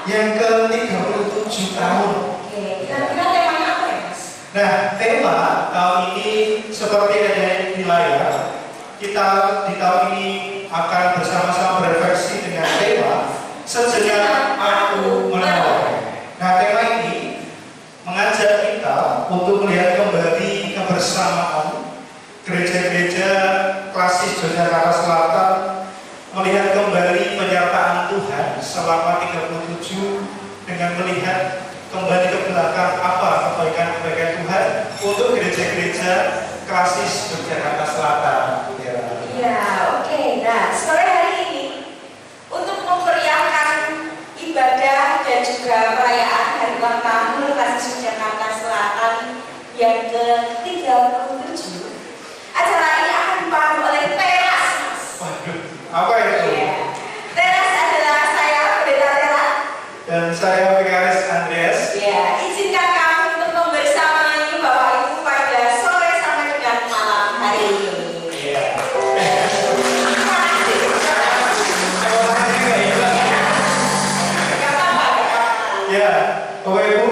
yang ke-37 tahun. Oke, kira-kira temanya apa ya, Mas? Nah, tema tahun ini seperti ada di layar. Kita di tahun ini akan bersama-sama berefleksi dengan tema Sejenak Aku Menoleh. Nah, tema ini mengajak kita untuk melihat kembali kebersamaan gereja-gereja klasis Yogyakarta Selatan, melihat kembali penyertaan Tuhan selama 37 dengan melihat kembali ke belakang apa kebaikan-kebaikan Tuhan untuk gereja-gereja klasis Yogyakarta Selatan. Ya, oke. Nah, sore hari ini untuk memeriahkan ibadah dan juga perayaan hari ulang tahun klasis Yogyakarta Selatan yang ke-37, acara ini akan dipandu oleh teras, Mas. Waduh, apa itu? Ya. Teras adalah saya, Pendeta Tera, Dan saya Vikaris Andreas. ya, izinkan kami untuk membersamai Bapak Ibu pada sore sampai dengan malam hari ini. Ya, Bapak Ibu,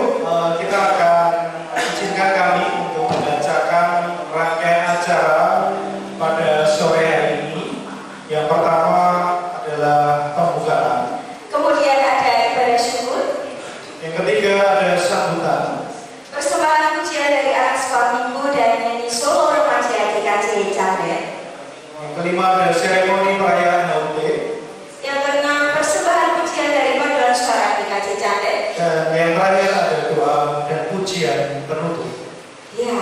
kita akan izinkan kami untuk membacakan rangkaian acara pada sore hari ini. Yang pertama adalah pembukaan. Kemudian ada ibadah syukur, Yang ketiga ada sambutan. persembahan pujian dari anak sekolah minggu dan nyanyi solo remaja GKJ Cadet. Yang kelima ada seremoni perayaan HUT. Yang keenam, persembahan pujian dari paduan suara GKJ Cadet. Dan yang terakhir ada doa dan pujian penutup. Ya,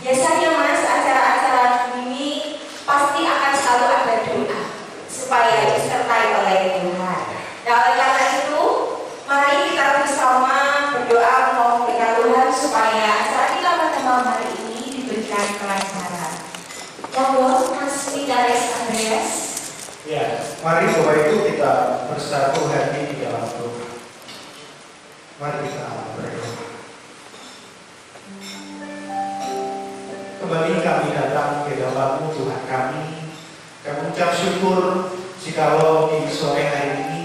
biasanya Mas, acara-acara ini pasti akan selalu ada doa supaya disertai oleh Tuhan. Nah, oleh karena itu, mari kita bersama berdoa memohon Tuhan supaya acara kita pada malam hari ini diberikan kelancaran. Ya Allah, Mas Vikaris Andreas. Ya, mari Bapak Ibu kita bersatu hati di dalam doa. Mari kita berdoa. Kembali kami datang ke dalam Tuhan kami. Kami ucap syukur jikalau di sore hari ini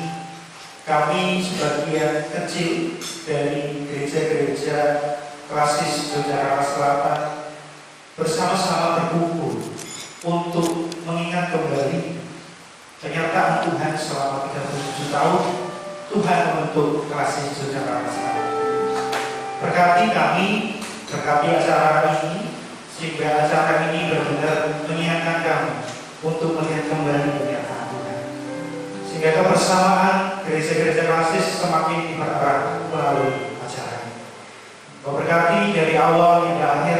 kami sebagian kecil dari gereja-gereja klasis Yogyakarta Selatan bersama-sama berkumpul untuk mengingat kembali penyertaan Tuhan selama 37 tahun Tuhan membentuk klasis Yogyakarta Selatan. Berkati kami, berkati acara ini, sehingga acara ini benar-benar mengingatkan kami untuk melihat kembali penyertaan Tuhan. Sehingga kebersamaan gereja-gereja klasis semakin dipererat melalui acara ini. Berkati dari awal hingga akhir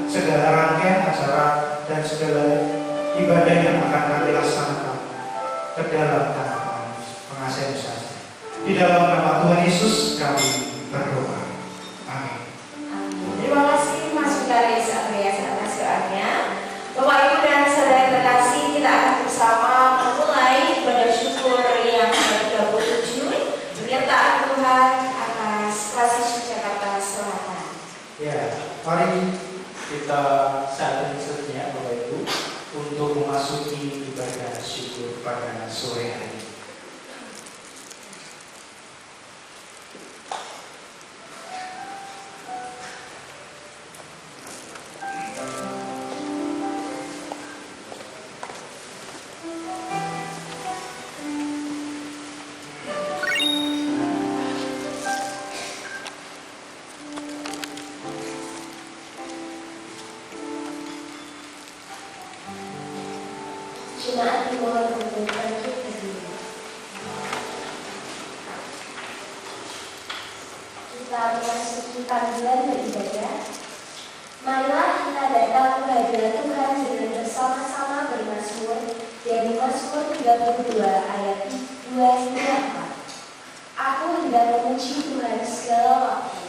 segala rangkaian acara dan segala ibadah yang akan kami laksanakan ke dalam tangan pengasihan saja. Di dalam nama Tuhan Yesus kami berdoa. Amin. Terima kasih Mas Vikaris Andreas atas doanya. Bapak Ibu dan saudara terkasih, kita akan bersama memulai ibadah syukur yang ke-37, penyertaan Tuhan atas klasis Yogyakarta Selatan. Ya, mari kita saat ini sejenak Bapak Ibu untuk memasuki ibadah syukur pada sore hari ini. Jemaat dimohon untuk bangkit berdiri. Kita memasuki panggilan beribadah. Marilah kita datang ke hadirat Tuhan dengan bersama-sama bermazmur dari Mazmur 32 ayat 2 hingga 4. Aku hendak memuji Tuhan segala waktu.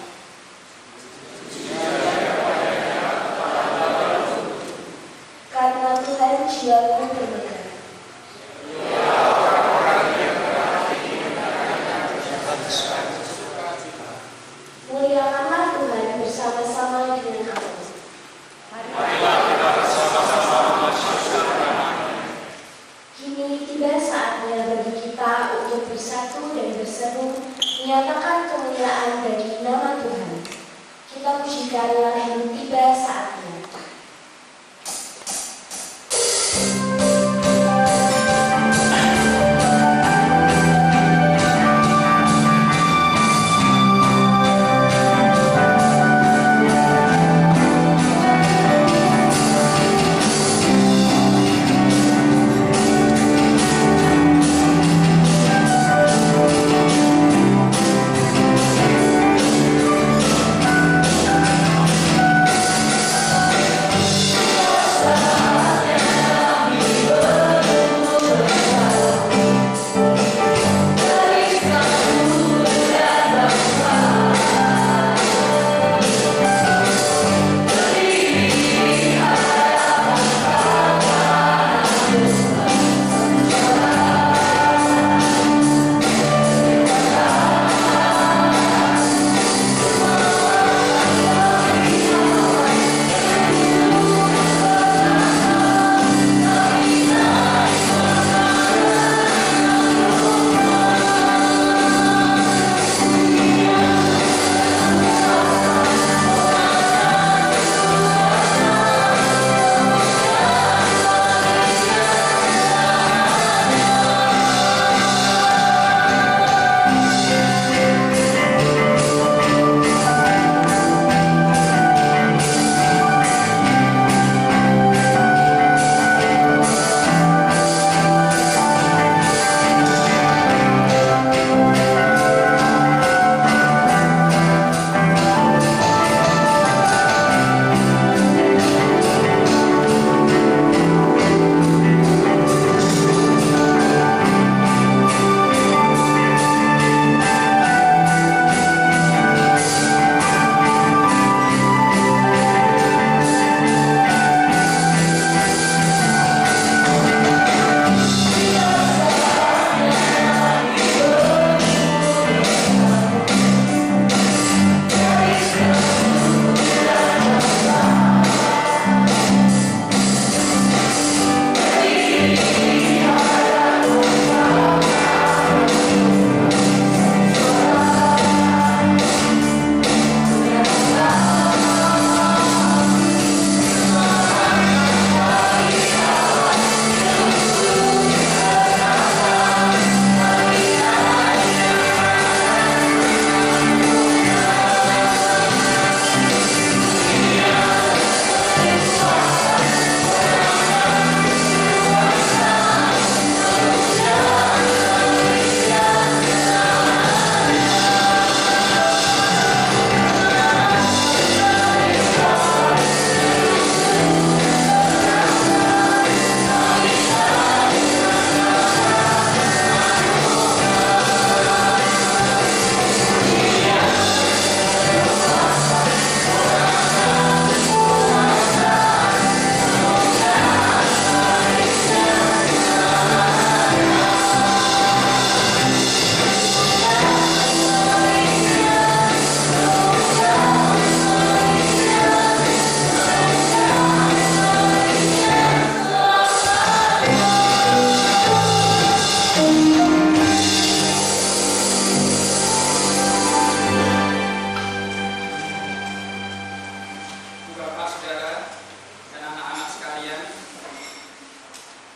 Karena Tuhan jiwaku bermegah. Muliakanlah Tuhan bersama-sama dengan aku. Kini tiba saatnya bagi kita untuk bersatu dan berseru Dinyatakan kemuliaan bagi nama Tuhan. Kita pujikan lagu tiba saatnya.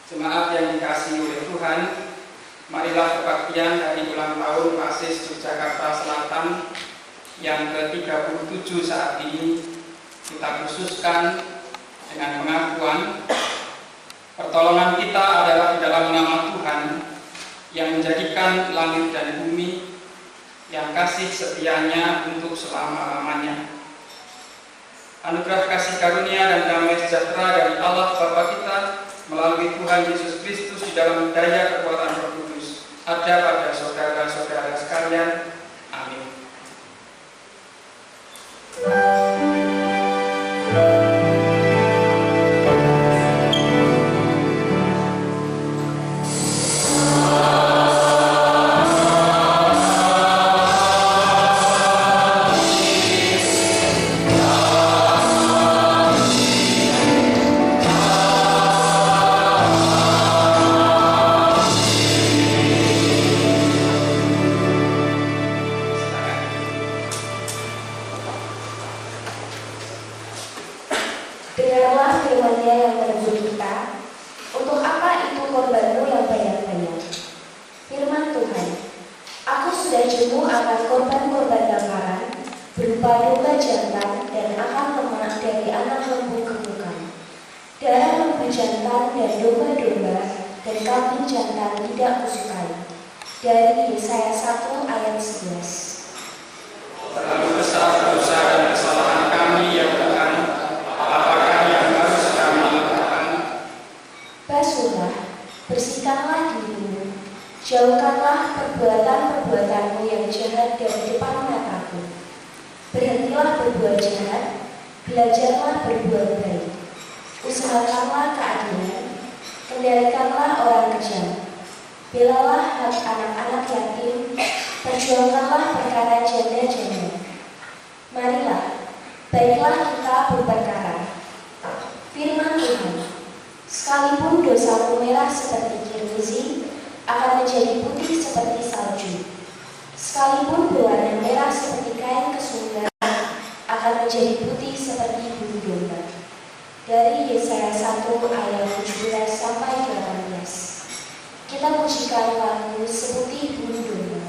Jemaat yang dikasihi oleh Tuhan, marilah kebaktian dari ulang tahun Pasis Yogyakarta Selatan yang ke-37 saat ini kita khususkan dengan pengakuan pertolongan kita adalah di dalam nama Tuhan yang menjadikan langit dan bumi, yang kasih setianya untuk selama-lamanya. Anugerah kasih karunia dan damai sejahtera dari Allah Bapa kita melalui Tuhan Yesus Kristus di dalam daya kekuatan Roh Kudus ada pada saudara-saudara sekalian. Amin. sudah jemu akan korban-korban bakaran berupa domba jantan dan akan lemak dari anak lembu gemukan. Darah lembu jantan dan domba-domba dan kambing jantan tidak kusukai. Dari Yesaya 1 ayat 11. Terlalu besar dosa dan kesalahan kami ya Tuhan, apakah yang harus kami lakukan? Basuhlah, bersihkanlah dirimu, jauhkanlah perbuatan-perbuatanmu yang jahat dari depan mataku. Berhentilah berbuat jahat, belajarlah berbuat baik. Usahakanlah keadilan, kendalikanlah orang kejam. Belalah hak anak-anak yatim, perjuangkanlah perkara janda-janda. Marilah, baiklah kita berperkara. Firman Tuhan, sekalipun dosamu merah seperti kirmizi, akan menjadi putih seperti salju. Sekalipun berwarna merah seperti kain kesumber, akan menjadi putih seperti bulu domba. Dari Yesaya 1 ayat 17 sampai 18. Kita pujikan lagu Seputih Bulu Domba.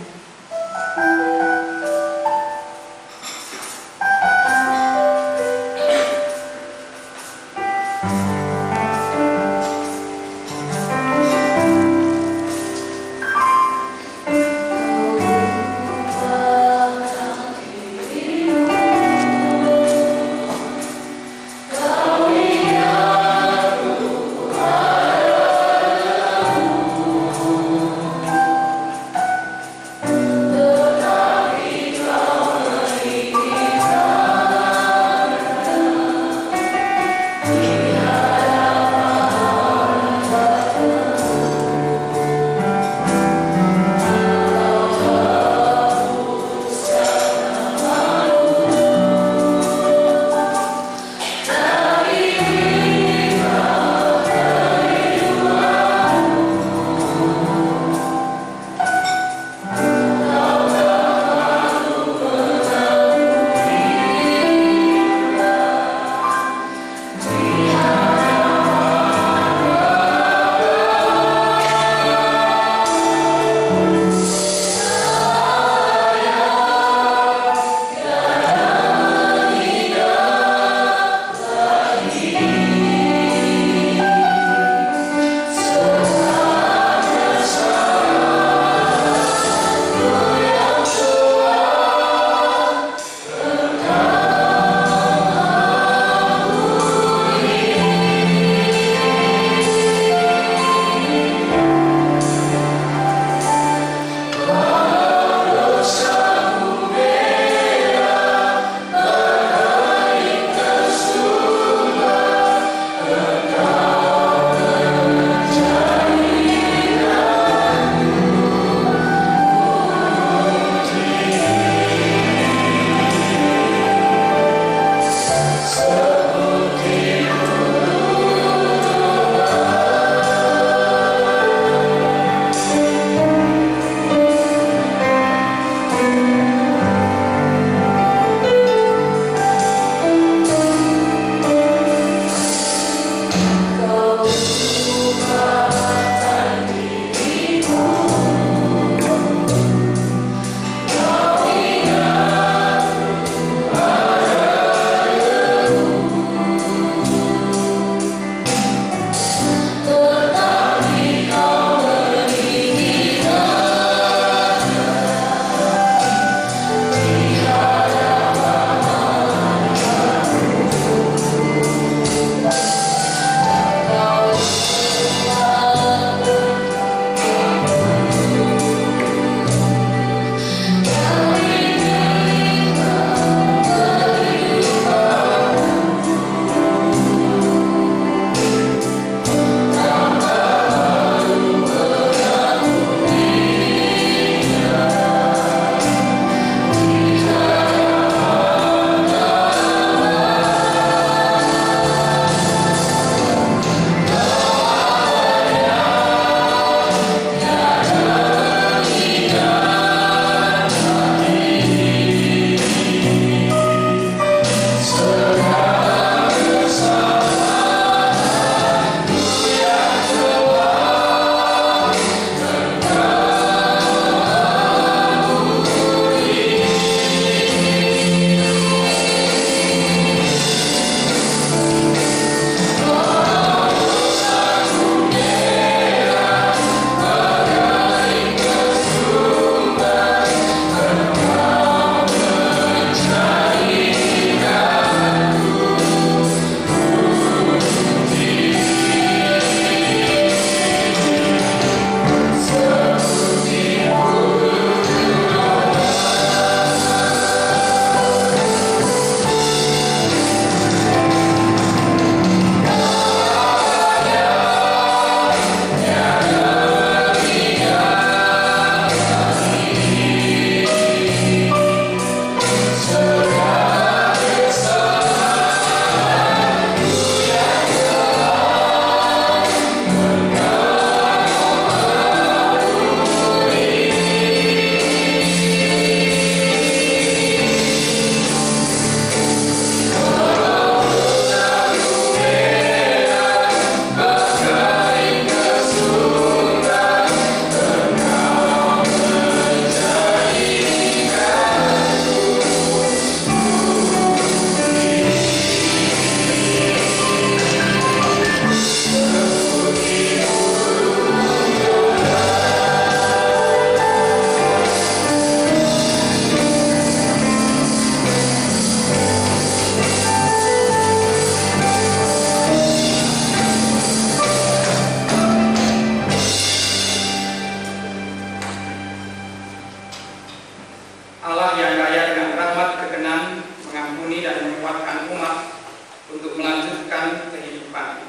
Allah yang kaya dengan rahmat berkenan mengampuni dan menguatkan umat untuk melanjutkan kehidupan.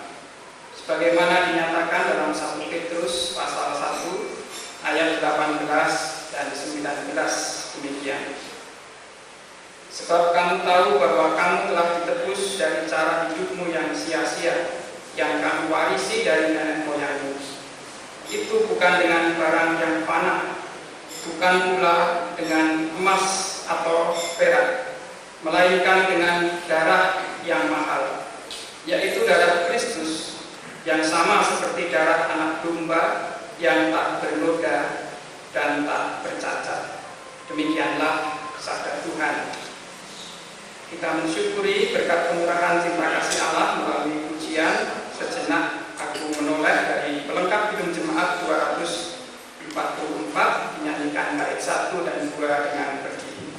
Sebagaimana dinyatakan dalam 1 Petrus pasal 1 ayat 18 dan 19 demikian. Sebab kamu tahu bahwa kamu telah ditebus dari cara hidupmu yang sia-sia, yang kamu warisi dari nenek moyangmu. Itu bukan dengan barang yang fana, bukan pula dengan emas atau perak, melainkan dengan darah yang mahal, yaitu darah Kristus, yang sama seperti darah anak domba yang tak bernoda dan tak bercacat. Demikianlah sabda Tuhan. Kita mensyukuri berkat kemurahan cinta kasih Allah melalui pujian sejenak aku menoleh dari pelengkap hidung jemaat 244 dinyanyikan bait 1 dan 2 dengan berdiri.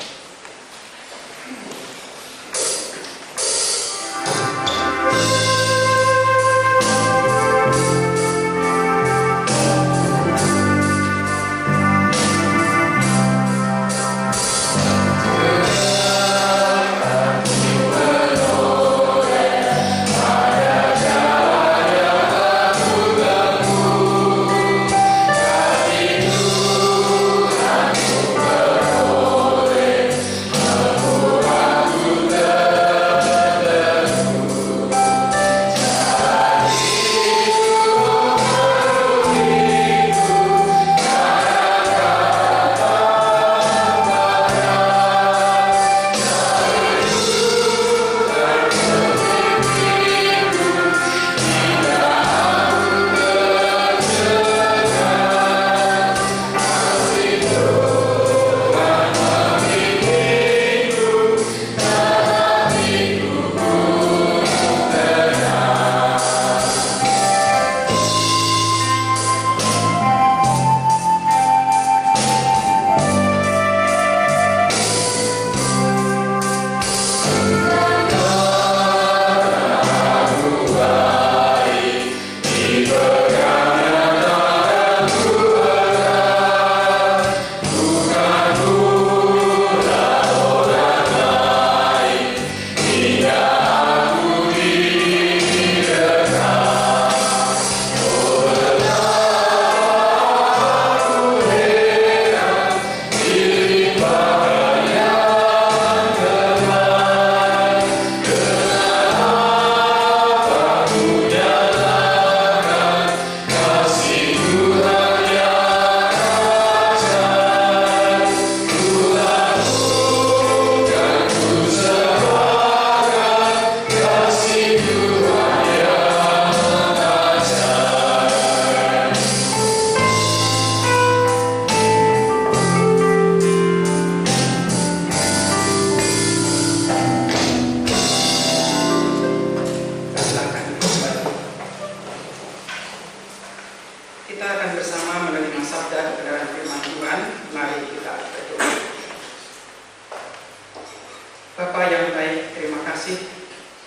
Bapa yang baik, terima kasih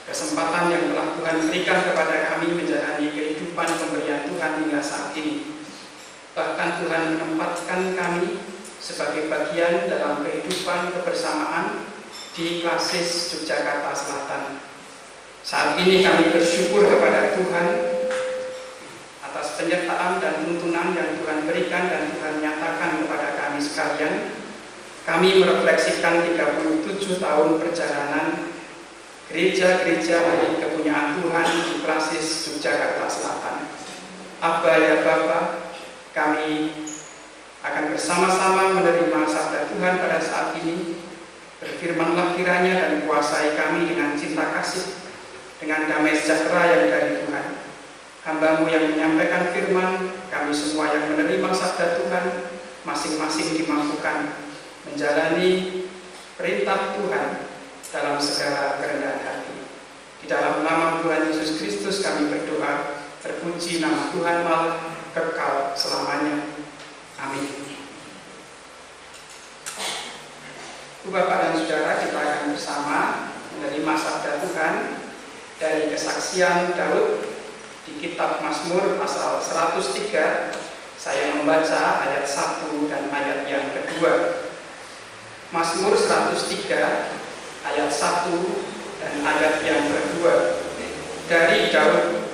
kesempatan yang telah Tuhan berikan kepada kami menjalani kehidupan pemberian Tuhan hingga saat ini. Bahkan Tuhan menempatkan kami sebagai bagian dalam kehidupan kebersamaan di Klasis Yogyakarta Selatan. Saat ini kami bersyukur kepada Tuhan atas penyertaan dan tuntunan yang Tuhan berikan dan Tuhan nyatakan kepada kami sekalian. Kami merefleksikan 37 tahun perjalanan gereja-gereja milik kepunyaan Tuhan di Klasis Yogyakarta Selatan. Abba ya Bapa, kami akan bersama-sama menerima sabda Tuhan pada saat ini. Berfirmanlah kiranya dan kuasai kami dengan cinta kasih, dengan damai sejahtera yang dari Tuhan. Hamba-Mu yang menyampaikan firman, kami semua yang menerima sabda Tuhan, masing-masing dimampukan menjalani perintah Tuhan dalam segala kerendahan hati. Di dalam nama Tuhan Yesus Kristus kami berdoa, terpuji nama Tuhan malah kekal selamanya. Amin. Bapak dan Saudara, kita akan bersama menerima sabda Tuhan dari kesaksian Daud di kitab Mazmur pasal 103. Saya membaca ayat 1 dan ayat yang kedua. Mazmur 103 ayat 1 dan ayat yang kedua dari Daud.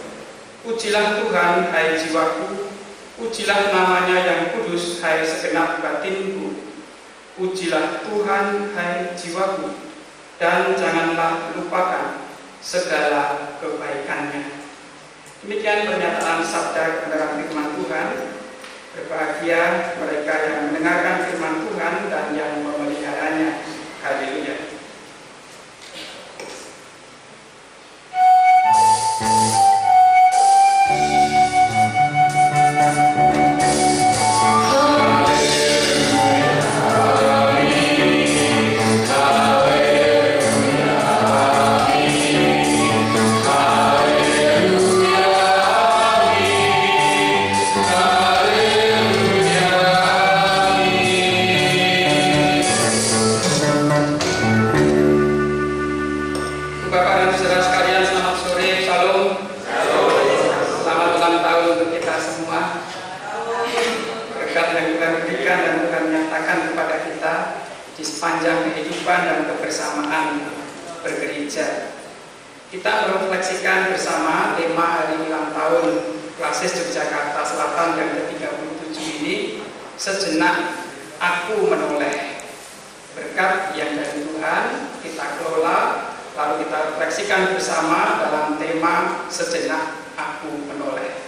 Pujilah Tuhan, hai jiwaku, pujilah namanya yang kudus, hai segenap batinku. Pujilah Tuhan, hai jiwaku, dan janganlah lupakan segala kebaikannya. Demikian pernyataan sabda kebenaran firman Tuhan. Berbahagia mereka yang mendengarkan firman Tuhan dan yang memeliharanya. Haleluya. Kita merefleksikan bersama tema hari ulang tahun Klasis Yogyakarta Selatan yang ke-37 ini, sejenak aku menoleh. Berkat yang dari Tuhan kita kelola, lalu kita refleksikan bersama dalam tema sejenak aku menoleh.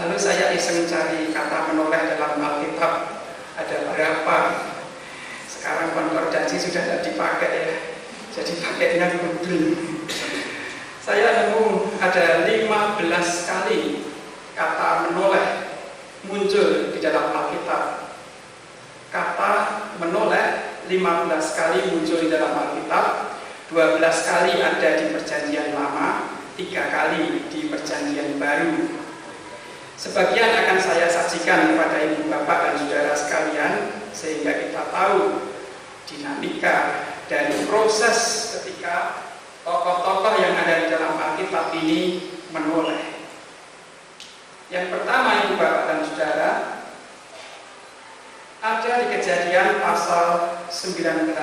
Lalu saya iseng cari kata menoleh dalam Alkitab, ada berapa? Sekarang konkordasi sudah tidak dipakai ya, jadi pakainya Google. Saya nemu ada 15 kali kata menoleh muncul di dalam Alkitab. Kata menoleh 15 kali muncul di dalam Alkitab, 12 kali ada di Perjanjian Lama, 3 kali di Perjanjian Baru. Sebagian akan saya sajikan kepada ibu bapak dan saudara sekalian, sehingga kita tahu dinamika dari proses ketika tokoh-tokoh yang ada di dalam Alkitab ini menoleh. Yang pertama, ibu bapak dan saudara, ada di Kejadian pasal 19,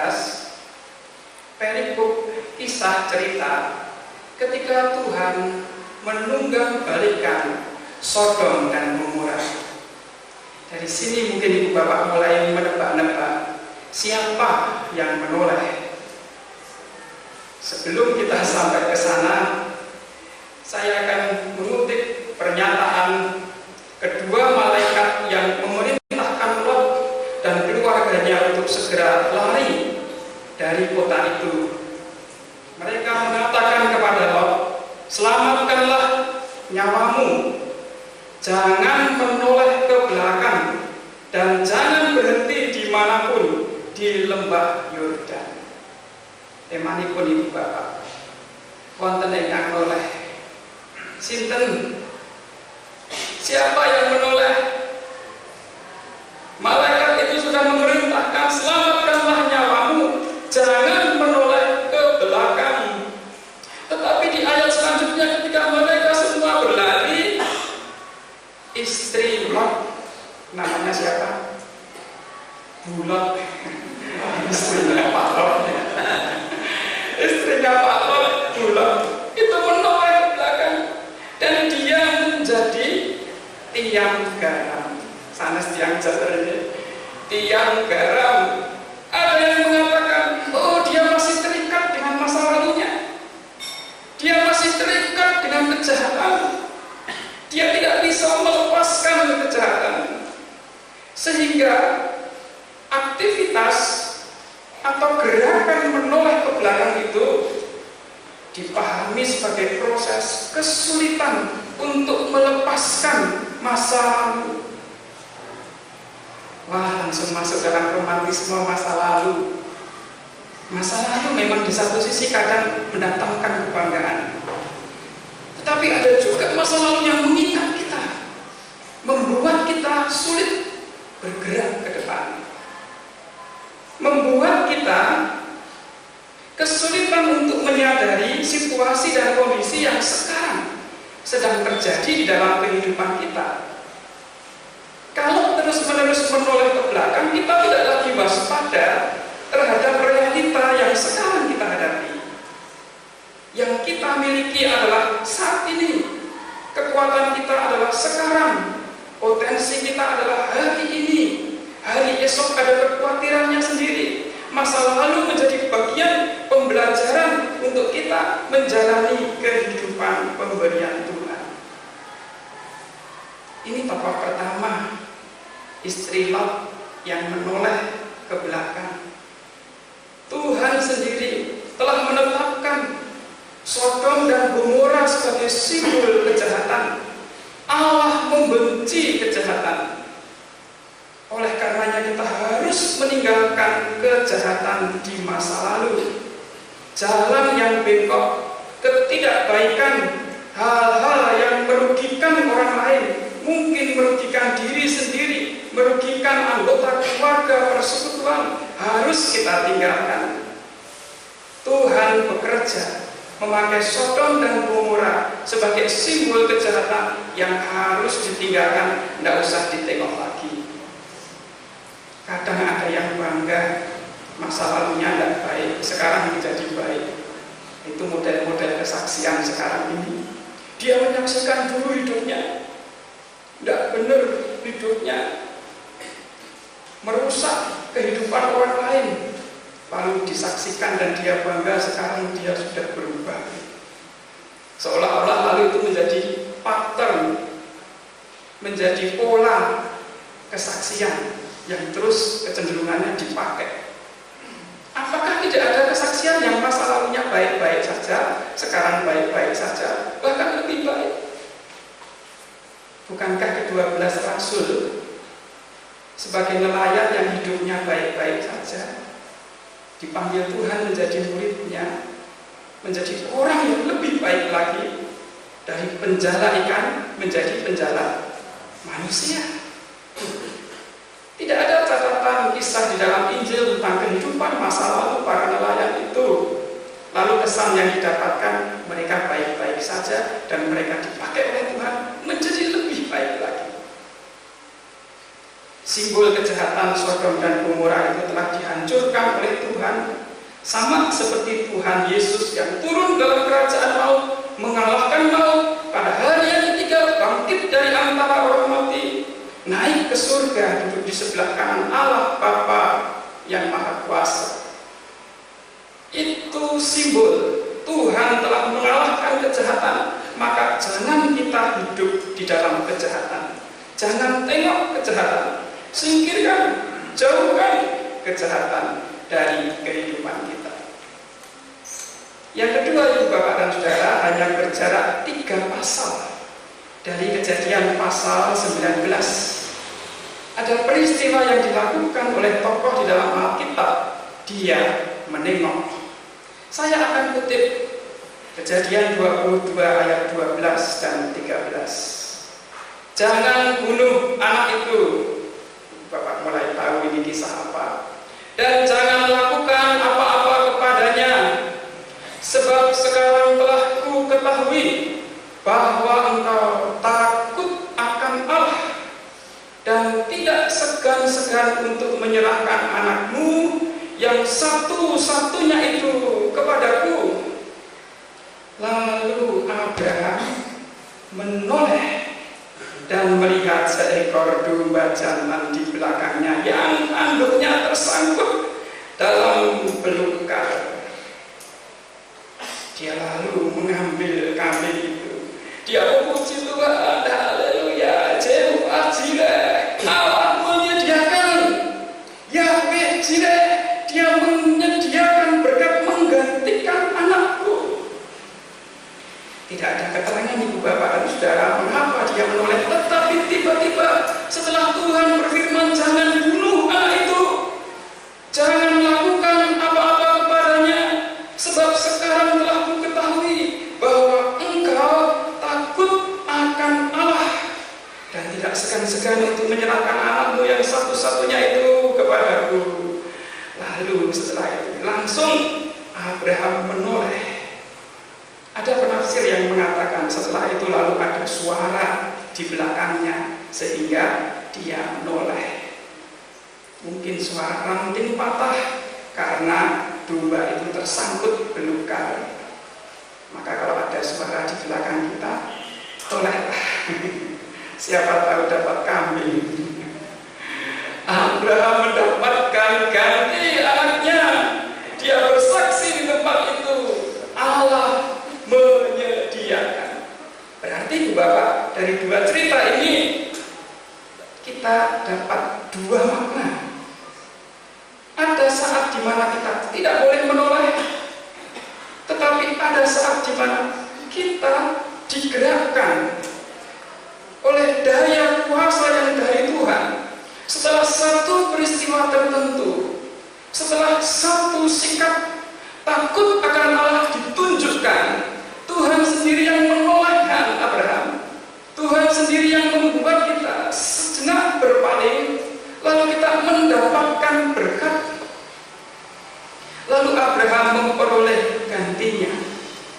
perikop kisah cerita ketika Tuhan menunggang balikan Sodom dan Gomora. Dari sini mungkin ibu bapak mulai menebak-nebak siapa yang menoleh. Sebelum kita sampai ke sana, saya akan mengutip pernyataan kedua malaikat yang memerintahkan Lot dan keluarganya untuk segera lari dari kota itu. Mereka mengatakan kepada Lot, selamatkanlah nyawamu, jangan menoleh ke belakang, dan jangan berhenti dimanapun di lembah Yordan. Temanipun ibu bapak, wonten ingkang noleh. Sinten? Siapa yang menoleh? Malaikat itu sudah memerintahkan, selamatkanlah nyawamu, jangan menoleh ke belakang. Tetapi di ayat selanjutnya ketika mereka semua berlari, istri Lot, namanya siapa? Bulot. Istrinya Pak Lot. Istrinya Pak Lot, Bulot, itu menoleh ke belakang dan dia menjadi tiang garam. Sanes tiang jater ini, tiang garam. Ada yang mengatakan, oh dia masih terikat dengan masa lalunya, dia masih terikat dengan kejahatan, dia tidak bisa melepaskan kejahatan, sehingga aktivitas atau gerakan menoleh ke belakang itu dipahami sebagai proses kesulitan untuk melepaskan masa lalu. Wah, langsung masuk dalam romantisme masa lalu. Masa lalu memang di satu sisi kadang mendatangkan kebanggaan, tetapi ada juga masa lalu yang mengikat kita, membuat kita sulit bergerak ke depan, membuat kita kesulitan untuk menyadari situasi dan kondisi yang sekarang sedang terjadi di dalam kehidupan kita. Kalau terus-menerus menoleh ke belakang, kita tidak lagi waspada, sekarang. Potensi kita adalah hari ini. Hari esok ada kekhawatirannya sendiri. Masa lalu menjadi bagian pembelajaran untuk kita menjalani kehidupan pemberian Tuhan. Ini babak pertama, istri Lot yang menoleh ke belakang. Tuhan sendiri telah menetapkan Sodom dan Gomora sebagai simbol kejahatan. Allah membenci kejahatan. Oleh karenanya kita harus meninggalkan kejahatan di masa lalu. Jalan yang bengkok, ketidakbaikan, hal-hal yang merugikan orang lain, mungkin merugikan diri sendiri, merugikan anggota keluarga, persekutuan, harus kita tinggalkan. Tuhan bekerja memakai Sodom dan Gomora sebagai simbol kejahatan yang harus ditinggalkan, tidak usah ditengok lagi. Kadang ada yang bangga masa lalunya tidak baik, sekarang menjadi baik. Itu model-model kesaksian sekarang ini. Dia menyaksikan dulu hidupnya tidak benar, hidupnya merusak kehidupan orang lain, lalu disaksikan dan dia bangga sekarang dia sudah berubah. Seolah-olah lalu itu menjadi pattern, menjadi pola kesaksian yang terus kecenderungannya dipakai. Apakah tidak ada kesaksian yang masa lalunya baik-baik saja, sekarang baik-baik saja, bahkan lebih baik? Bukankah ke-12 Rasul sebagai nelayan yang hidupnya baik-baik saja dipanggil Tuhan menjadi muridnya, menjadi orang yang lebih baik lagi, dari penjala ikan menjadi penjala manusia? Tidak ada catatan kisah di dalam Injil tentang kehidupan masa lalu para nelayan itu. Lalu kesan yang didapatkan, mereka baik-baik saja dan mereka dipakai oleh Tuhan menjadi lebih baik lagi. Simbol kejahatan Sodom dan Gomora itu telah dihancurkan oleh Tuhan, sama seperti Tuhan Yesus yang turun dalam kerajaan maut, mengalahkan maut, pada hari yang ketiga bangkit dari antara orang mati, naik ke surga, duduk di sebelah kanan Allah Bapa yang Maha Kuasa. Itu simbol Tuhan telah mengalahkan kejahatan. Maka jangan kita hidup di dalam kejahatan. Jangan tengok kejahatan. Singkirkan, jauhkan kejahatan dari kehidupan kita. Yang kedua, Ibu Bapak dan Saudara, hanya berjarak 3 pasal dari Kejadian pasal 19. Ada peristiwa yang dilakukan oleh tokoh di dalam Alkitab. Dia menengok. Saya akan kutip Kejadian 22 ayat 12 dan 13. Jangan bunuh anak itu. Bapak mulai tahu ini kisah apa. Dan jangan lakukan apa-apa kepadanya, sebab sekarang telah ku ketahui bahwa engkau takut akan Allah dan tidak segan-segan untuk menyerahkan anakmu yang satu-satunya itu kepadaku. Lalu Abraham menoleh dan melihat seekor domba jantan di belakangnya yang tanduknya tersangkut dalam belukar. Dia lalu mengambil kambing itu. Dia memuji Tuhan, haleluya, Jehovah Jireh, Allah menyediakan, Yahweh Jireh, Dia menyediakan berkat menggantikan anakku. Tidak ada keterangan Ibu Bapak dan Saudara mengapa dia menoleh, tetapi tiba-tiba setelah Tuhan berfirman jangan bunuh anak itu, jangan lakukan apa-apa kepadanya, sebab sekarang telah ku ketahui bahwa engkau takut akan Allah dan tidak segan-segan untuk menyerahkan anakmu yang satu-satunya itu kepadaku. Lalu setelah itu langsung Abraham menoleh. Ada penafsir yang mengatakan setelah itu lalu ada suara di belakangnya sehingga dia menoleh. Mungkin suara ranting patah karena domba itu tersangkut belukar. Maka kalau ada suara di belakang kita, tolehlah. Siapa tahu dapat kambing. Abraham mendapatkan ganti anaknya. Dia bersaksi di tempat itu, Allah menyediakan. Berarti Bapak, dari dua cerita ini kita dapat dua makna. Ada saat di mana kita tidak boleh menoleh, tetapi ada saat di mana kita digerakkan oleh daya kuasa yang dari Tuhan. Setelah satu peristiwa tertentu, setelah satu sikap takut akan Allah ditunjukkan, Tuhan sendiri yang menolehkan Abraham. Tuhan sendiri yang membuat kita sejenak berpaling, lalu kita mendapatkan berkat. Lalu Abraham memperoleh gantinya.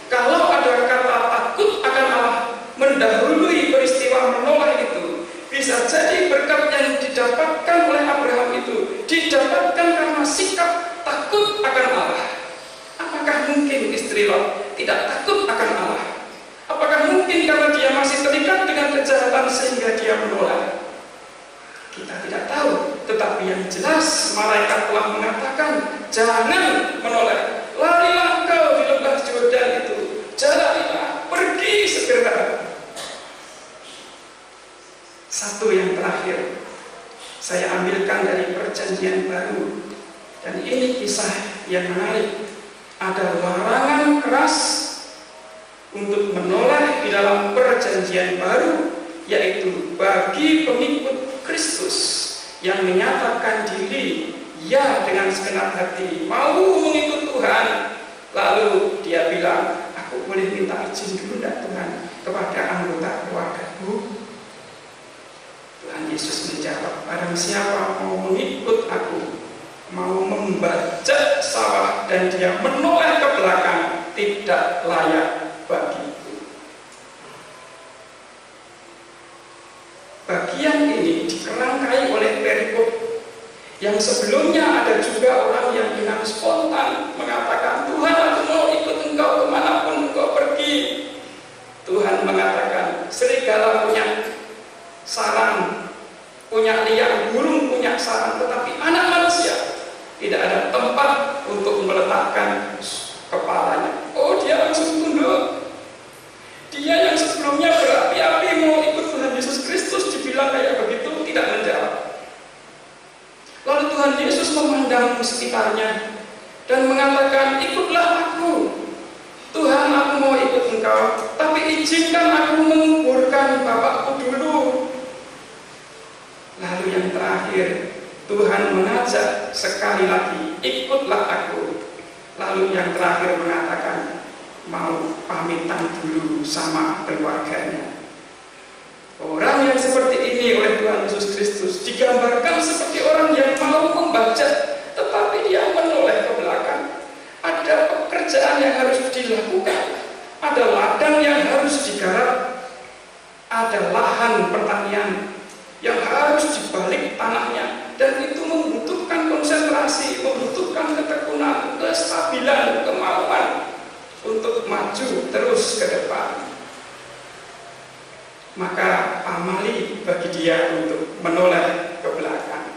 Kalau ada kata takut akan Allah mendahului peristiwa menoleh itu, bisa jadi berkat yang didapatkan oleh Abraham itu didapatkan karena sikap takut akan Allah. Apakah mungkin istri Lot tidak takut akan Allah? Apakah mungkin karena dia masih terikat dengan kejahatan sehingga dia menolak? Kita tidak tahu, tetapi yang jelas malaikat telah mengatakan, jangan menolak, larilah kau di lembah Yordan itu, jalanilah, pergi segera. Satu yang terakhir, saya ambilkan dari Perjanjian Baru, dan ini kisah yang menarik. Ada larangan keras untuk menoleh di dalam Perjanjian Baru, yaitu bagi pengikut Kristus yang menyatakan diri ya dengan segenap hati mau mengikut Tuhan, lalu dia bilang, aku boleh minta izin dulu enggak Tuhan kepada anggota keluargaku? Tuhan Yesus menjawab, barang siapa mau mengikut aku, mau membajak sawah dan dia menoleh ke belakang, tidak layak bagiku. Bagian ini dikerangkai oleh perikop yang sebelumnya ada juga orang yang dengan spontan mengatakan, Tuhan aku mau ikut engkau kemanapun engkau pergi. Tuhan mengatakan, serigala punya sarang, punya liang, burung punya sarang, tetapi anak manusia tidak ada tempat untuk meletakkan kepalanya. Oh, dia langsung tunduk. Dia yang sebelumnya berapi-api mau ikut Tuhan Yesus Kristus, dibilang kayak begitu, tidak menjawab. Lalu Tuhan Yesus memandang sekitarnya dan mengatakan, ikutlah aku. Tuhan, aku mau ikut engkau, tapi izinkan aku menguburkan bapakku dulu. Lalu yang terakhir, Tuhan mengajak sekali lagi, ikutlah aku. Lalu yang terakhir mengatakan, mau pamitan dulu sama keluarganya. Orang yang seperti ini oleh Tuhan Yesus Kristus digambarkan seperti orang yang mau membajak, tetapi dia menoleh ke belakang. Ada pekerjaan yang harus dilakukan, ada ladang yang harus digarap, ada lahan pertanian yang harus dibalik tanahnya, dan itu membutuhkan konsentrasi, membutuhkan ketekunan, kestabilan, kemauan untuk maju terus ke depan. Maka pamali bagi dia untuk menoleh ke belakang.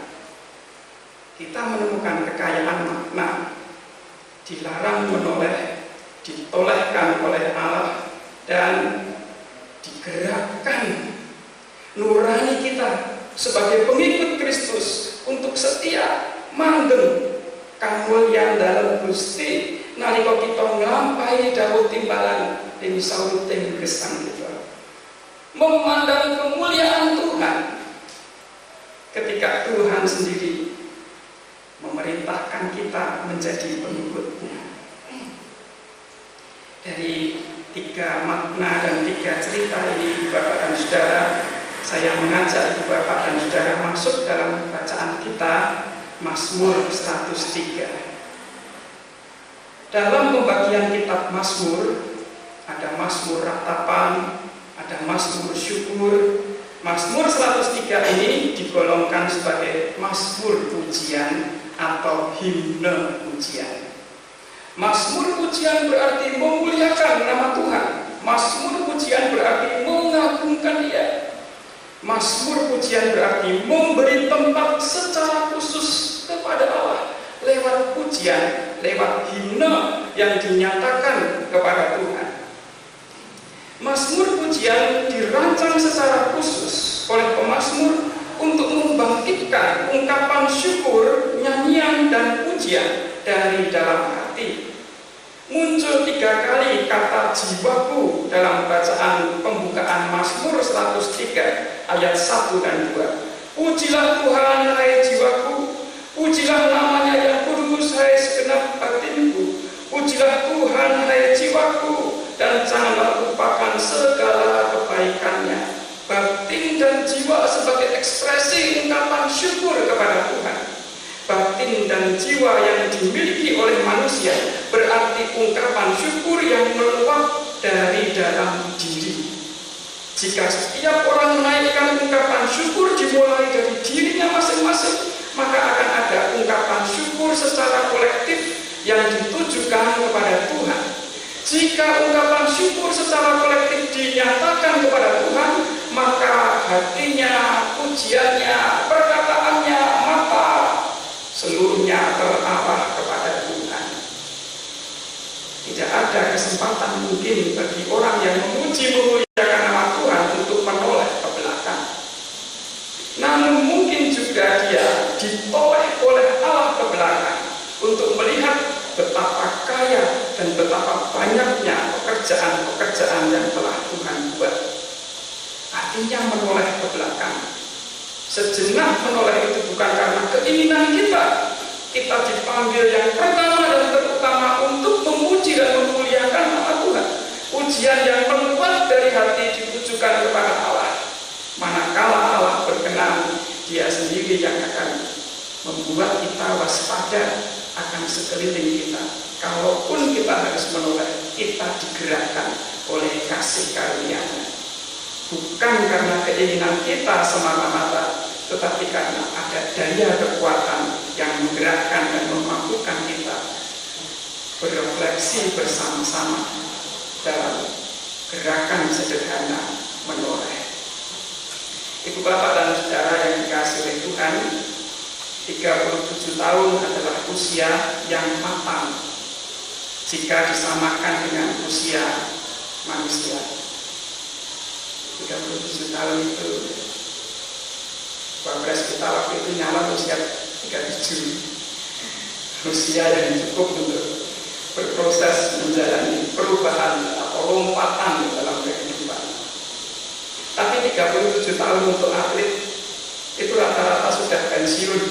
Kita menemukan kekayaan makna, dilarang menoleh, ditolehkan oleh Allah, dan digerakkan nurani kita sebagai pengikut Kristus untuk setia manggeng kamulyan dalam Gusti nalika kita nglampahi dawuh timbalan ing sauruting gesang kita, memandang kemuliaan Tuhan ketika Tuhan sendiri memerintahkan kita menjadi pengikutnya. Dari tiga makna dan tiga cerita ini, Bapak dan Saudara, saya mengajak Ibu Bapak dan Saudara masuk dalam bacaan kita Mazmur 103. Dalam pembagian kitab Mazmur ada Mazmur ratapan, ada Mazmur syukur. Mazmur 103 ini digolongkan sebagai Mazmur pujian atau himne pujian. Mazmur pujian berarti memuliakan nama Tuhan. Mazmur pujian berarti mengagungkan Dia. Mazmur pujian berarti memberi tempat secara khusus kepada Allah lewat pujian, lewat himne yang dinyatakan kepada Tuhan. Mazmur pujian dirancang secara khusus oleh pemazmur untuk membangkitkan ungkapan syukur, nyanyian, dan pujian dari dalam hati. Muncul 3 kali kata jiwaku dalam bacaan pembukaan Mazmur 103 ayat 1 dan 2. Pujilah Tuhan hai jiwaku, pujilah namanya yang kudus hai segenap batinku. Pujilah Tuhan hai jiwaku, dan janganlah lupakan segala kebaikannya. Batin dan jiwa sebagai ekspresi ungkapan syukur kepada Tuhan. Batin dan jiwa yang dimiliki oleh manusia berarti ungkapan syukur yang meluap dari dalam diri. Jika setiap orang menaikkan ungkapan syukur dimulai dari dirinya masing-masing, maka akan ada ungkapan syukur secara kolektif yang ditujukan kepada Tuhan. Jika ungkapan syukur secara kolektif dinyatakan kepada Tuhan, maka hatinya, pujiannya, perkataannya, maka seluruhnya terarah kepada Tuhan. Tidak ada kesempatan mungkin bagi orang yang memuji memuliakan nama Tuhan untuk menoleh ke belakang. Namun mungkin juga dia ditoleh oleh Allah ke belakang untuk melihat betapa kaya dan betapa banyaknya pekerjaan-pekerjaan yang telah Tuhan buat. Artinya menoleh ke belakang. Sejenak menoleh itu bukan karena keinginan kita. Kita dipanggil yang pertama dan terutama untuk memuji dan memuliakan nama Tuhan. Pujian yang meluap dari hati ditujukan kepada Allah. Manakala Allah berkenan, Dia sendiri yang akan membuat kita waspada akan sekeliling kita. Kalaupun kita harus menoleh, kita digerakkan oleh kasih karunia-Nya. Bukan karena keinginan kita semata-mata, tetapi karena ada daya kekuatan yang menggerakkan dan memampukan kita berefleksi bersama-sama dalam gerakan sederhana menoleh. Ibu bapak dan saudara yang dikasihi oleh Tuhan, 37 tahun adalah usia yang matang jika disamakan dengan usia manusia. 37 tahun itu Wapres kita waktu itu nyala usia 37, usia yang cukup untuk berproses menjalani perubahan atau lompatan dalam kehidupan. Tapi 37 tahun untuk atlet itu rata-rata sudah pensiun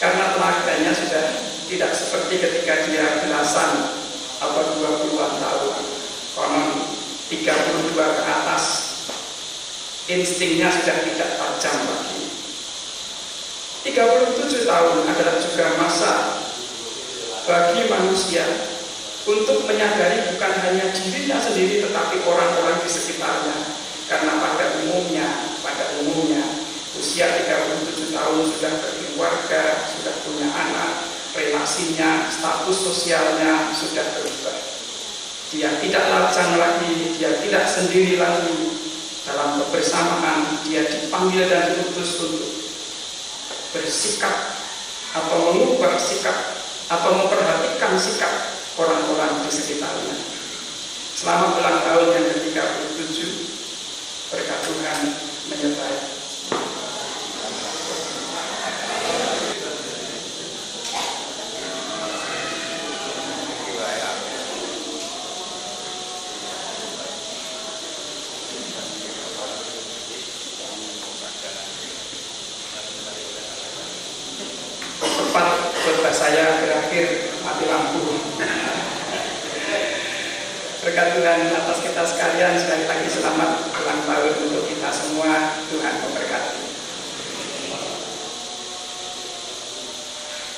karena tenaganya sudah tidak seperti ketika dia belasan atau 20-an tahun. Konon 32 ke atas instingnya sudah tidak tajam lagi. 37 tahun adalah juga masa bagi manusia untuk menyadari bukan hanya dirinya sendiri tetapi orang-orang di sekitarnya. Karena pada umumnya usia 37 tahun sudah berkeluarga, sudah punya anak, relasinya, status sosialnya sudah berubah. Dia tidak lajang lagi, dia tidak sendiri lagi. Dalam kebersamaan dia dipanggil dan diutus untuk bersikap atau mengubah sikap atau memperhatikan sikap orang-orang di sekitarnya. Selama ulang tahun yang ke-37, berkat Tuhan menyertai. Tepat khotbah saya berakhir mati lampu. Berkat Tuhan atas kita sekalian, sekali lagi selamat ulang tahun untuk kita semua. Tuhan memberkati.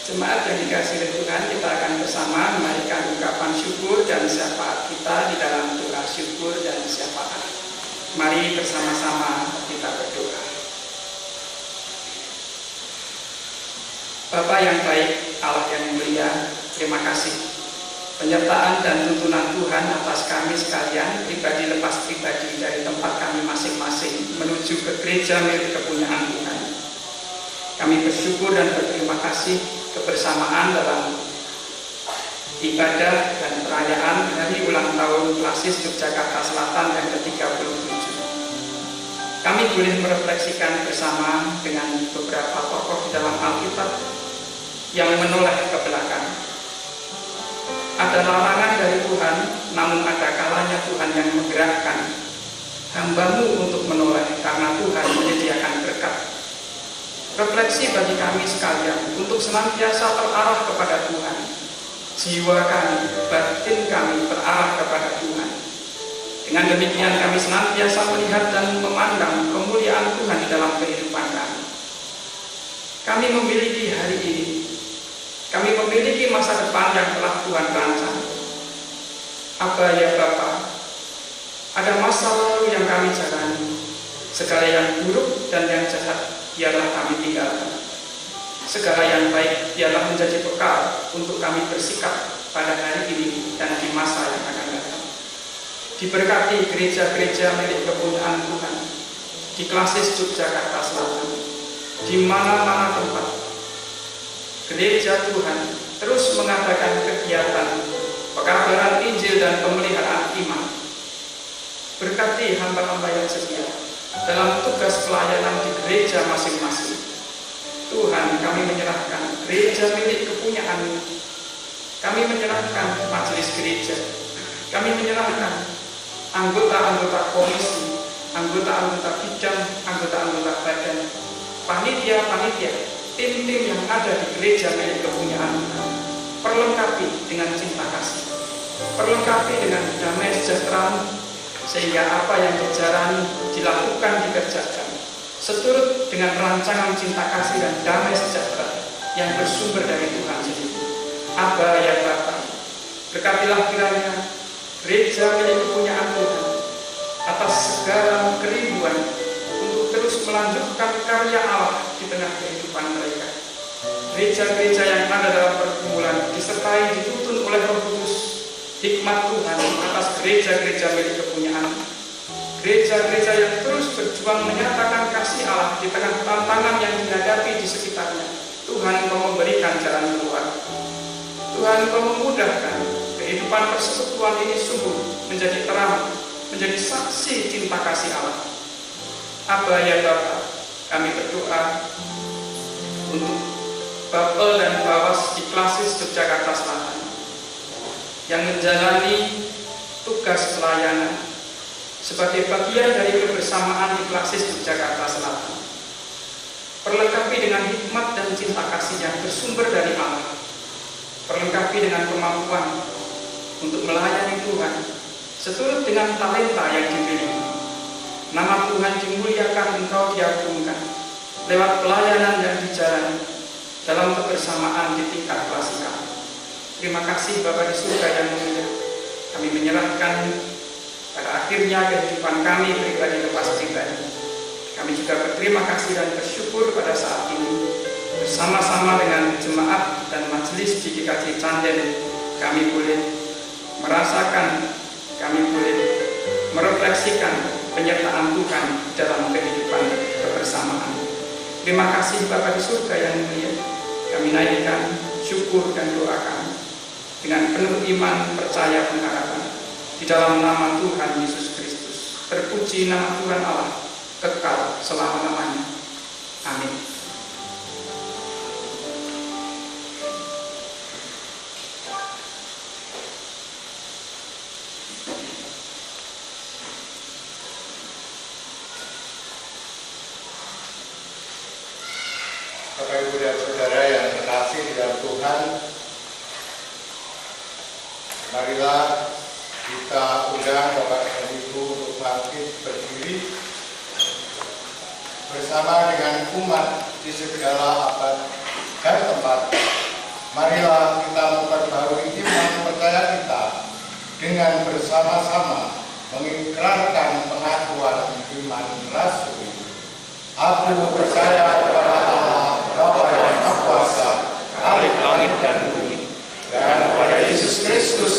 Jemaat yang dikasihi oleh Tuhan, kita akan bersama menaikkan ungkapan syukur dan syafaat kita di dalam doa syukur dan syafaat. Mari bersama-sama kita berdoa. Bapa yang baik, Allah yang mulia, terima kasih penyertaan dan tuntunan Tuhan atas kami sekalian, pribadi lepas pribadi dari tempat kami masing-masing menuju ke gereja milik kepunyaan Tuhan. Kami bersyukur dan berterima kasih kebersamaan dalam ibadah dan perayaan hari ulang tahun Klasis Yogyakarta Selatan yang ke-37. Kami boleh merefleksikan bersama dengan beberapa tokoh di dalam Alkitab yang menoleh ke belakang. Ada larangan dari Tuhan, namun ada kalanya Tuhan yang menggerakkan hamba-Mu untuk menoleh karena Tuhan menyediakan berkat. Refleksi bagi kami sekalian untuk senantiasa terarah kepada Tuhan. Jiwa kami, batin kami terarah kepada Tuhan. Dengan demikian kami senantiasa melihat dan memandang kemuliaan Tuhan di dalam kehidupan kami. Kami memiliki hari ini. Kami memiliki masa depan yang telah Tuhan rancang. Abba ya Bapa, ada masa lalu yang kami jalani. Segala yang buruk dan yang jahat biarlah kami tinggalkan. Segala yang baik biarlah menjadi bekal untuk kami bersikap pada hari ini dan di masa yang akan datang. Diberkati gereja-gereja milik kepunyaan Tuhan di Klasis Yogyakarta Selatan, di mana-mana tempat gereja Tuhan terus mengadakan kegiatan pekabaran Injil dan pemeliharaan iman. Berkati hamba-hamba yang setia dalam tugas pelayanan di gereja masing-masing. Tuhan, kami menyerahkan gereja milik kepunyaan-Mu. Kami menyerahkan majelis gereja. Kami menyerahkan anggota-anggota komisi, anggota-anggota bidang, anggota-anggota badan, panitia-panitia, tim-tim yang ada di gereja milik kepunyaan Tuhan. Perlengkapi dengan cinta kasih, perlengkapi dengan damai sejahtera, sehingga apa yang dijalani, dilakukan, dikerjakan seturut dengan rancangan cinta kasih dan damai sejahtera yang bersumber dari Tuhan sendiri. Abba ya Bapa, berkatilah kiranya gereja milik kepunyaan Tuhan atas segala kerinduan untuk terus melanjutkan karya Allah di tengah kehidupan mereka. Gereja-gereja yang ada dalam pergumulan disertai dituntun oleh Roh Kudus hikmat Tuhan atas gereja-gereja milik kepunyaan. Gereja-gereja yang terus berjuang menyatakan kasih Allah di tengah tantangan yang dihadapi di sekitarnya. Tuhan, Engkau memberikan jalan keluar. Tuhan, Engkau memudahkan kehidupan persekutuan ini sungguh menjadi terang, menjadi saksi cinta kasih Allah. Abba ya Bapa, kami berdoa untuk Bapel dan Bawas di Klasis Yogyakarta Selatan yang menjalani tugas pelayanan sebagai bagian dari kebersamaan di Klasis Yogyakarta Selatan. Perlengkapi dengan hikmat dan cinta kasih yang bersumber dari Allah. Perlengkapi dengan kemampuan untuk melayani Tuhan seturut dengan talenta yang dimiliki. Nama Tuhan dimuliakan, Engkau diagungkan lewat pelayanan yang dijalani dalam kebersamaan di tingkat klasikal. Terima kasih Bapa di surga yang mulia. Kami menyerahkan pada akhirnya kehidupan kami pribadi lepas pribadi. Kami juga berterima kasih dan bersyukur pada saat ini bersama-sama dengan jemaat dan majelis di GKJ Canden kami boleh merasakan, kami boleh merefleksikan penyertaan Tuhan dalam kehidupan kebersamaan. Terima kasih Bapa di surga yang mulia. Kami naikkan syukur dan doa kami dengan penuh iman, percaya, pengharapan di dalam nama Tuhan Yesus Kristus. Terpuji nama Tuhan Allah kekal selama-lamanya. Amin. Bapak Ibu dan Saudara yang terkasih di dalam Tuhan, marilah kita undang Bapak dan Ibu untuk bangkit berdiri bersama dengan umat di segala abad dan tempat. Marilah kita memperbarui iman percaya kita dengan bersama-sama mengikrarkan pengakuan iman rasuli. Aku percaya kepada Allah Bapa yang Maha Kuasa, Khalik langit dan bumi, dan kepada Yesus Kristus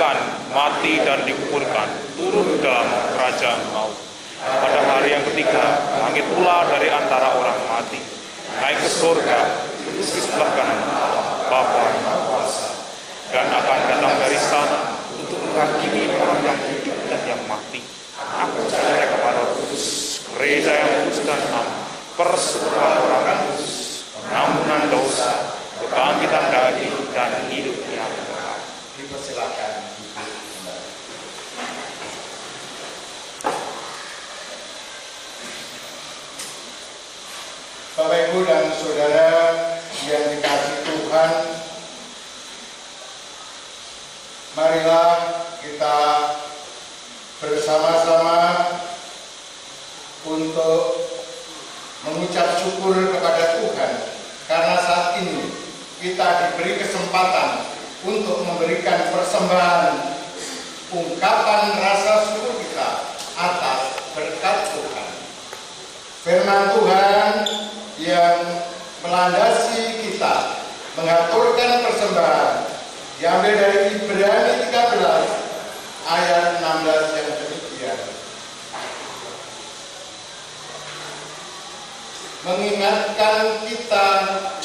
disalibkan, mati dan dikuburkan, turun dalam kerajaan maut. Pada hari yang ketiga, bangkit pula dari antara orang mati, naik ke surga, duduk di sebelah kanan Allah Bapa yang Maha Kuasa, dan akan datang dari sana untuk menghakimi orang yang hidup dan yang mati. Aku percaya kepada Roh Kudus, gereja yang kudus dan am, persekutuan orang kudus, pengampunan dosa, kebangkitan daging dan hidup yang kekal. Dipersilakan duduk kembali. Bapak, Ibu, dan Saudara yang dikasihi Tuhan, marilah kita bersama-sama untuk mengucap syukur kepada Tuhan karena saat ini kita diberi kesempatan untuk memberikan persembahan ungkapan rasa syukur kita atas berkat Tuhan. Firman Tuhan yang melandasi kita mengaturkan persembahan diambil dari Ibrani 13 ayat 16 yang demikian. Mengingatkan kita,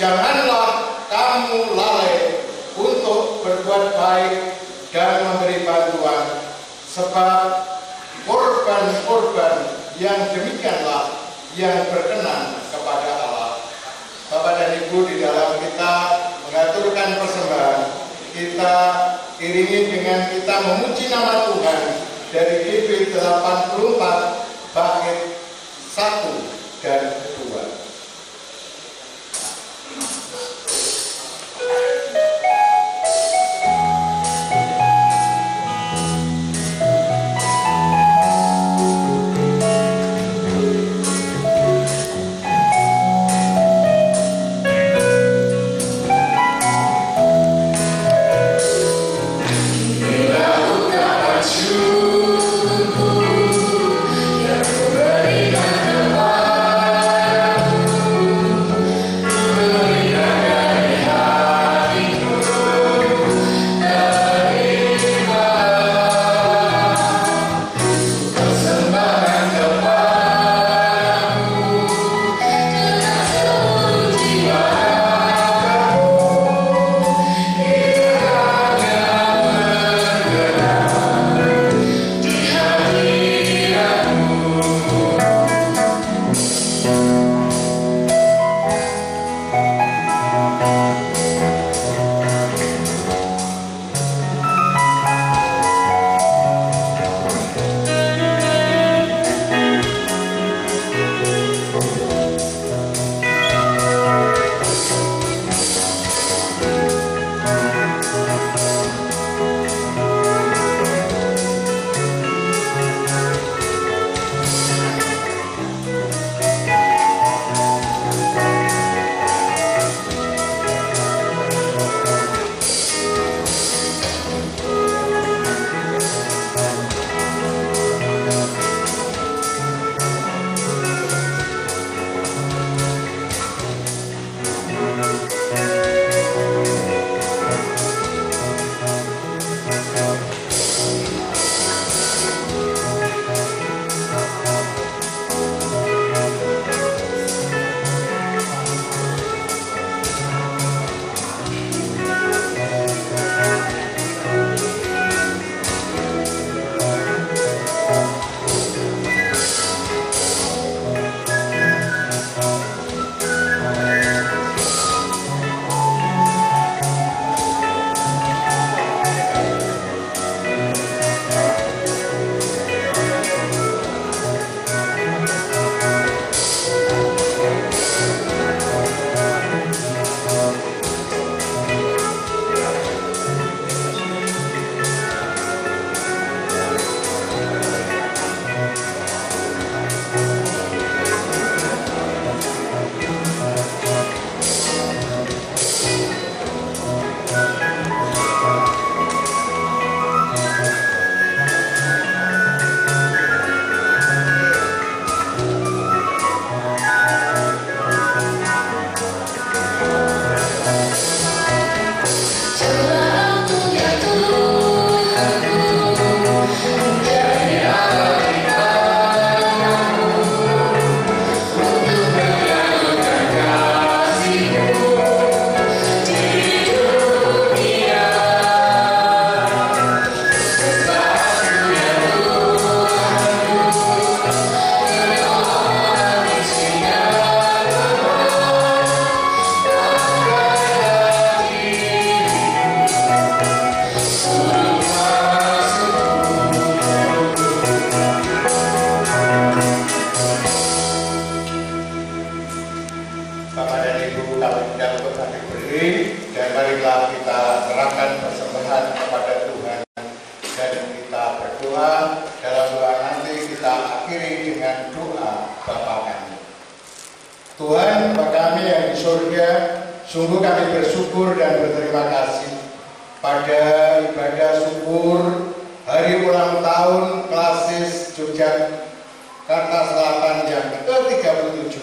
janganlah kamu lalai untuk berbuat baik dan memberi bantuan, sebab korban-korban yang demikianlah yang berkenan kepada Allah. Bapak dan Ibu, di dalam kita mengaturkan persembahan, kita iringi dengan kita memuji nama Tuhan dari GB 84 bait 1 dan 2. Yang memberikan tempat dan kita berdoa. Dalam doa nanti kita akhiri dengan doa Bapa kami. Tuhan Bapa kami yang di surga, sungguh kami bersyukur dan berterima kasih pada ibadah syukur hari ulang tahun Klasis Yogyakarta Selatan yang ke-37.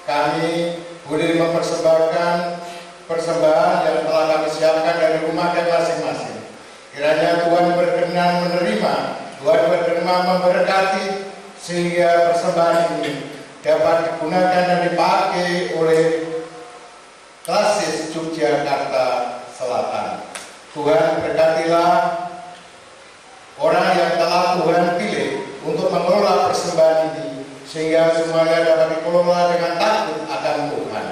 Kami boleh mempersembahkan persembahan yang telah kami siapkan dari rumah kami masing-masing. Kiranya Tuhan berkenan menerima, Tuhan berkenan memberkati, sehingga persembahan ini dapat digunakan dan dipakai oleh Klasis Yogyakarta Selatan. Tuhan berkatilah orang yang telah Tuhan pilih untuk mengelola persembahan ini, sehingga semuanya dapat dikelola dengan takut akan Tuhan.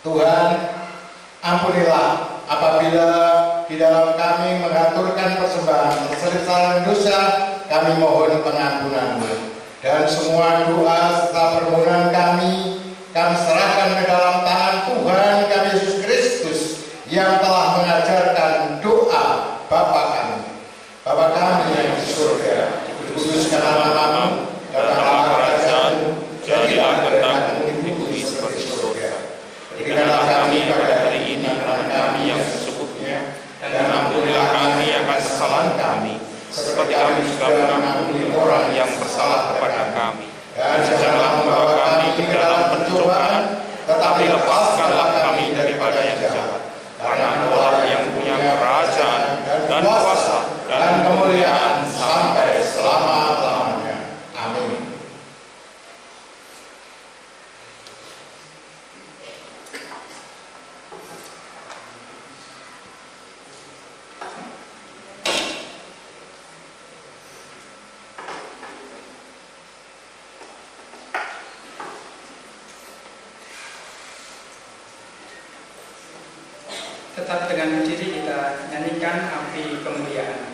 Tuhan, ampunilah apabila di dalam kami mengaturkan persembahan kesalahan dosa, kami mohon pengampunan-Mu. Dan semua doa serta permohonan kami serahkan ke dalam tangan Tuhan kami Yesus Kristus yang telah mengajarkan doa Bapa kami. Bapa kami yang di surga, dikuduskanlah namamu, datanglah kerajaanmu, jadilah kehendakmu di bumi seperti di surga. Berikanlah kami pada hari ini makanan kami yang secukupnya, dan ampunilah kami akan kesalahan kami, seperti kami juga mengampuni orang yang bersalah kepada kami. Dan janganlah membawa kami ke dalam pencobaan, tetapi lepaskanlah kami daripada yang jahat. Karena Engkau yang punya kerajaan dan kuasa dan kemuliaan sampai selama-lamanya. Amin. Tetap dengan diri kita nyanyikan api kemuliaan.